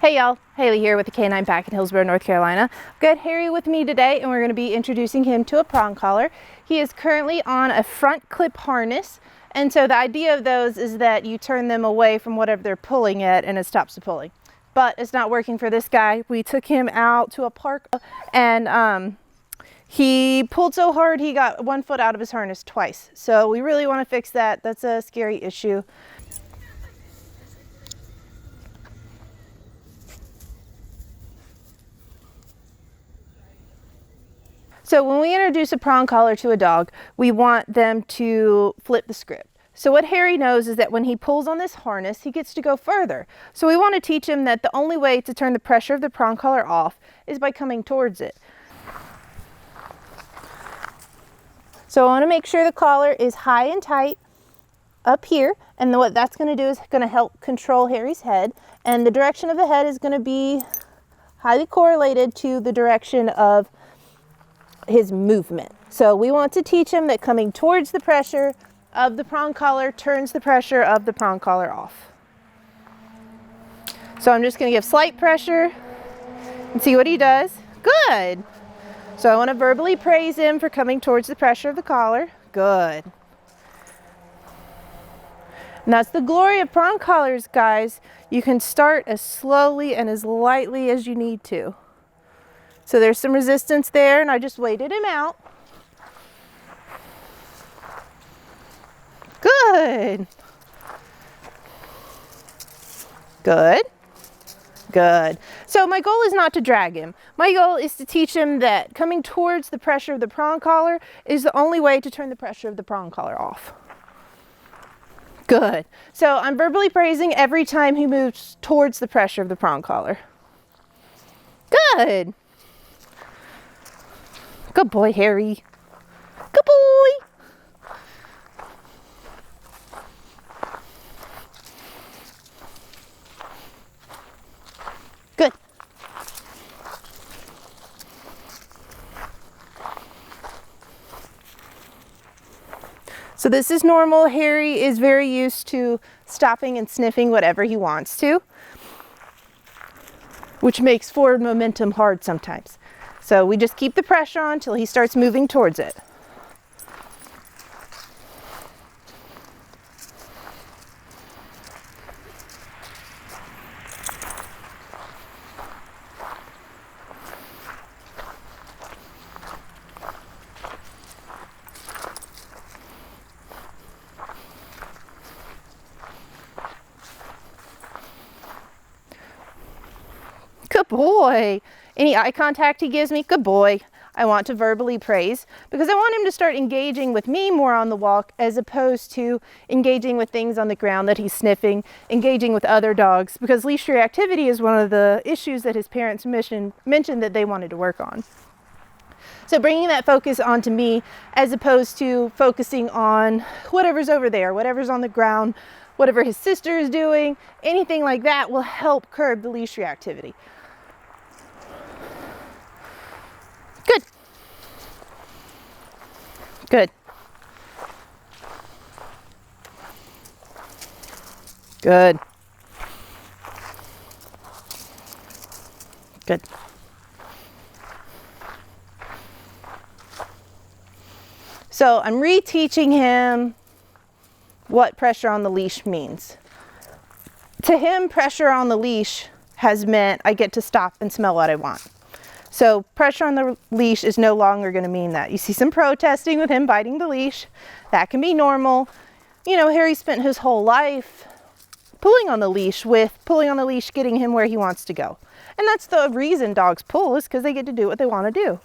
Hey y'all, Haley here with the K9 Pack in Hillsborough, North Carolina. I've got Harry with me today and we're going to be introducing him to a prong collar. He is currently on a front clip harness, and so the idea of those is that you turn them away from whatever they're pulling at and it stops the pulling. But it's not working for this guy. We took him out to a park and he pulled so hard he got 1 foot out of his harness twice. So we really want to fix that. That's a scary issue. So when we introduce a prong collar to a dog, we want them to flip the script. So what Harry knows is that when he pulls on this harness, he gets to go further. So we want to teach him that the only way to turn the pressure of the prong collar off is by coming towards it. So I want to make sure the collar is high and tight up here, and what that's going to do is going to help control Harry's head, and the direction of the head is going to be highly correlated to the direction of his movement. So we want to teach him that coming towards the pressure of the prong collar turns the pressure of the prong collar off. So I'm just going to give slight pressure and see what he does. Good. So I want to verbally praise him for coming towards the pressure of the collar. Good. And that's the glory of prong collars, guys. You can start as slowly and as lightly as you need to. So there's some resistance there, and I just waited him out. Good. Good. Good. So my goal is not to drag him. My goal is to teach him that coming towards the pressure of the prong collar is the only way to turn the pressure of the prong collar off. Good. So I'm verbally praising every time he moves towards the pressure of the prong collar. Good. Good boy, Harry. Good boy. Good. So this is normal. Harry is very used to stopping and sniffing whatever he wants to, which makes forward momentum hard sometimes. So we just keep the pressure on until he starts moving towards it. Good boy. Any eye contact he gives me, good boy. I want to verbally praise because I want him to start engaging with me more on the walk as opposed to engaging with things on the ground that he's sniffing, engaging with other dogs, because leash reactivity is one of the issues that his parents mentioned that they wanted to work on. So bringing that focus onto me as opposed to focusing on whatever's over there, whatever's on the ground, whatever his sister is doing, anything like that will help curb the leash reactivity. Good. Good. Good. Good. So I'm reteaching him what pressure on the leash means. To him, pressure on the leash has meant I get to stop and smell what I want. So pressure on the leash is no longer going to mean that. You see some protesting with him biting the leash. That can be normal. You know, Harry spent his whole life pulling on the leash getting him where he wants to go. And that's the reason dogs pull, is because they get to do what they want to do.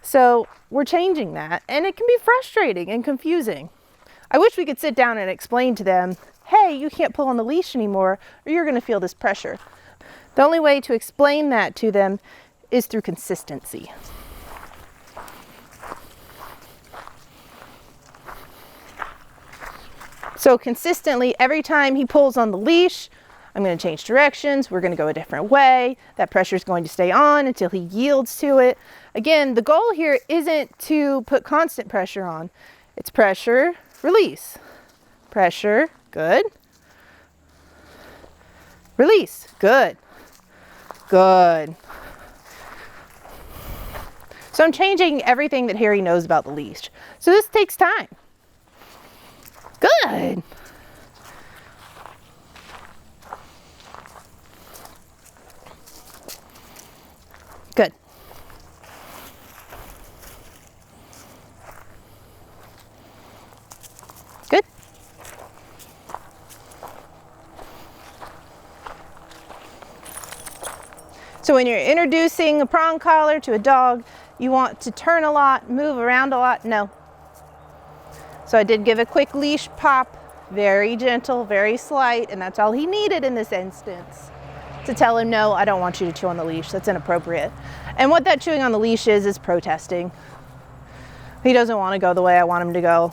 So we're changing that, and it can be frustrating and confusing. I wish we could sit down and explain to them, hey, you can't pull on the leash anymore or you're going to feel this pressure. The only way to explain that to them is through consistency. So consistently, every time he pulls on the leash, I'm going to change directions. We're going to go a different way. That pressure is going to stay on until he yields to it. Again, the goal here isn't to put constant pressure on. It's pressure, release. Pressure, good. Release, good. Good. So I'm changing everything that Harry knows about the leash. So this takes time. Good. Good. Good. So when you're introducing a prong collar to a dog, you want to turn a lot, move around a lot? No. So I did give a quick leash pop, very gentle, very slight, and that's all he needed in this instance to tell him, no, I don't want you to chew on the leash. That's inappropriate. And what that chewing on the leash is protesting. He doesn't want to go the way I want him to go.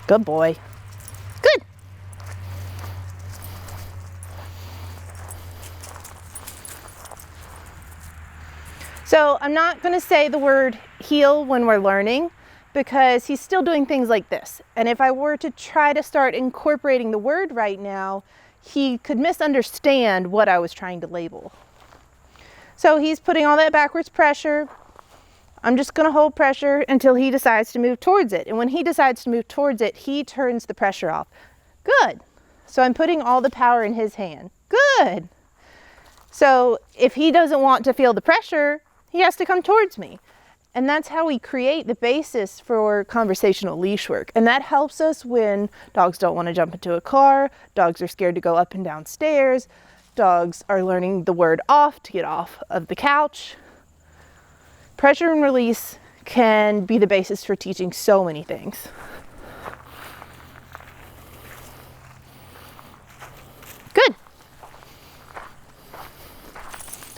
Good boy. Good. So I'm not going to say the word heel when we're learning because he's still doing things like this. And if I were to try to start incorporating the word right now, he could misunderstand what I was trying to label. So he's putting all that backwards pressure. I'm just going to hold pressure until he decides to move towards it. And when he decides to move towards it, he turns the pressure off. Good. So I'm putting all the power in his hand. Good. So if he doesn't want to feel the pressure, he has to come towards me. And that's how we create the basis for conversational leash work. And that helps us when dogs don't want to jump into a car, dogs are scared to go up and down stairs, dogs are learning the word off to get off of the couch. Pressure and release can be the basis for teaching so many things. Good.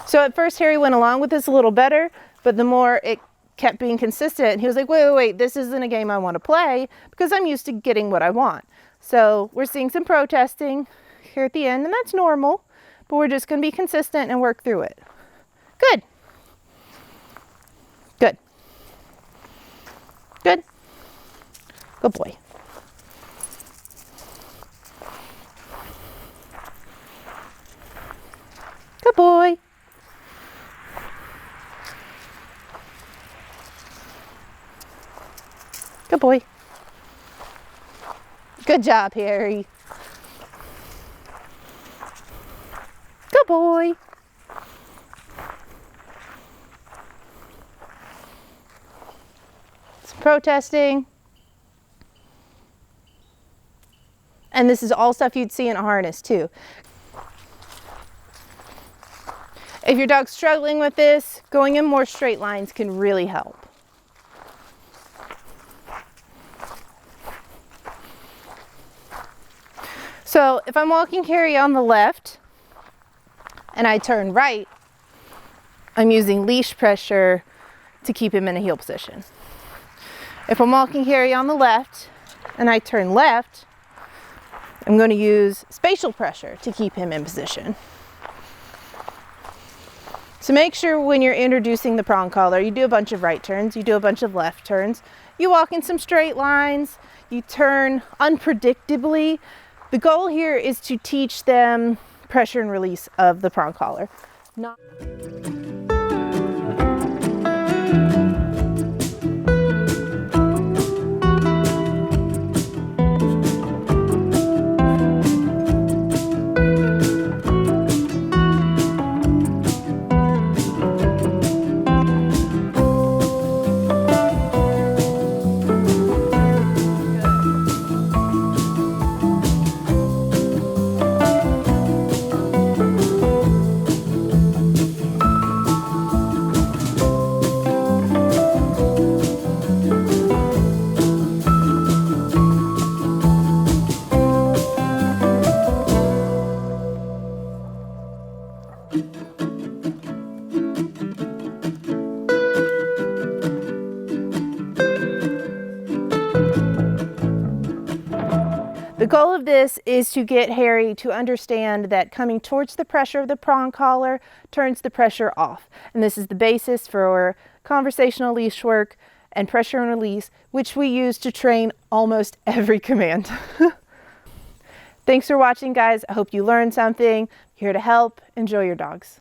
So at first Harry went along with this a little better, but the more it kept being consistent, he was like, wait, this isn't a game I want to play because I'm used to getting what I want. So we're seeing some protesting here at the end, and that's normal, but we're just going to be consistent and work through it. Good. Good. Good. Good boy. Good boy. Good boy. Good job, Harry. Good boy. Some protesting. And this is all stuff you'd see in a harness too. If your dog's struggling with this, going in more straight lines can really help. So if I'm walking Harry on the left and I turn right, I'm using leash pressure to keep him in a heel position. If I'm walking Harry on the left and I turn left, I'm going to use spatial pressure to keep him in position. So make sure when you're introducing the prong collar, you do a bunch of right turns, you do a bunch of left turns, you walk in some straight lines, you turn unpredictably. The goal here is to teach them pressure and release of the prong collar. The goal of this is to get Harry to understand that coming towards the pressure of the prong collar turns the pressure off. And this is the basis for conversational leash work and pressure and release, which we use to train almost every command. Thanks for watching, guys. I hope you learned something. Here to help. Enjoy your dogs.